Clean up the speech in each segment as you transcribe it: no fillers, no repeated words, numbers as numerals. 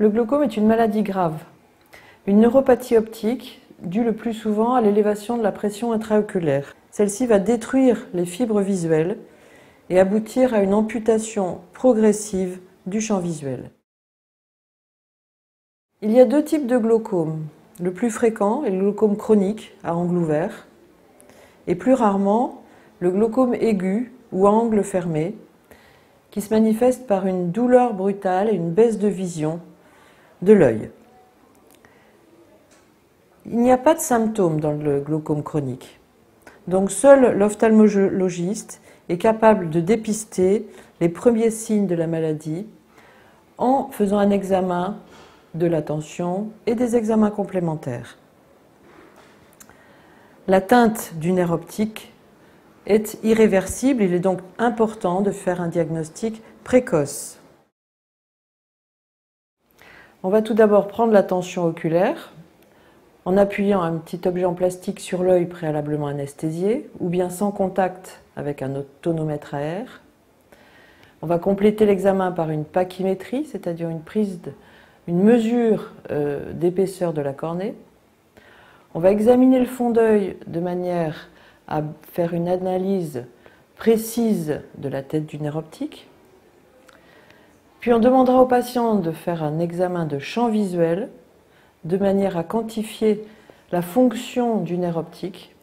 Le glaucome est une maladie grave, une neuropathie optique due le plus souvent à l'élévation de la pression intraoculaire. Celle-ci va détruire les fibres visuelles et aboutir à une amputation progressive du champ visuel. Il y a deux types de glaucome. Le plus fréquent est le glaucome chronique à angle ouvert et plus rarement le glaucome aigu ou à angle fermé qui se manifeste par une douleur brutale et une baisse de vision de l'œil. Il n'y a pas de symptômes dans le glaucome chronique. Donc seul l'ophtalmologiste est capable de dépister les premiers signes de la maladie en faisant un examen de l'attention et des examens complémentaires. L'atteinte du nerf optique est irréversible, il est donc important de faire un diagnostic précoce. On va tout d'abord prendre la tension oculaire en appuyant un petit objet en plastique sur l'œil préalablement anesthésié ou bien sans contact avec un tonomètre à air. On va compléter l'examen par une pachymétrie, c'est-à-dire une mesure d'épaisseur de la cornée. On va examiner le fond d'œil de manière à faire une analyse précise de la tête du nerf optique. Puis on demandera au patient de faire un examen de champ visuel de manière à quantifier la fonction du nerf optique.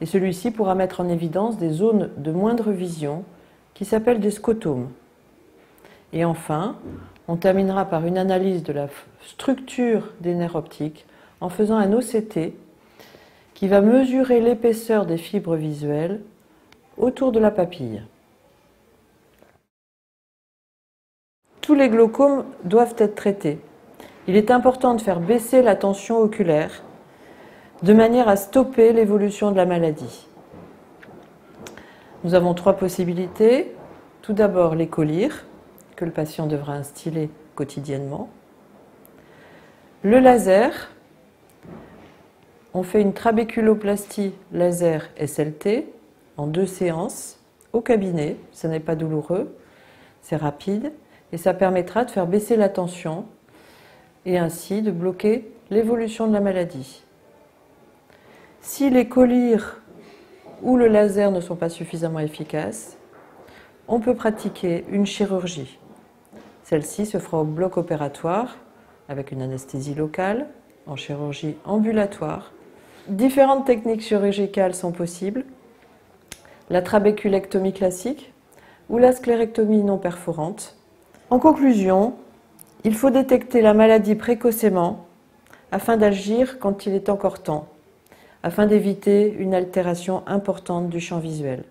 Et celui-ci pourra mettre en évidence des zones de moindre vision qui s'appellent des scotomes. Et enfin, on terminera par une analyse de la structure des nerfs optiques en faisant un OCT qui va mesurer l'épaisseur des fibres visuelles autour de la papille. Tous les glaucomes doivent être traités. Il est important de faire baisser la tension oculaire de manière à stopper l'évolution de la maladie. Nous avons trois possibilités. Tout d'abord, l'écolire, que le patient devra instiller quotidiennement. Le laser, on fait une trabéculoplastie laser SLT en 2 séances au cabinet. Ce n'est pas douloureux, c'est rapide et ça permettra de faire baisser la tension et ainsi de bloquer l'évolution de la maladie. Si les collyres ou le laser ne sont pas suffisamment efficaces, on peut pratiquer une chirurgie. Celle-ci se fera au bloc opératoire avec une anesthésie locale, en chirurgie ambulatoire. Différentes techniques chirurgicales sont possibles. La trabéculectomie classique ou la sclérectomie non perforante. En conclusion, il faut détecter la maladie précocement afin d'agir quand il est encore temps, afin d'éviter une altération importante du champ visuel.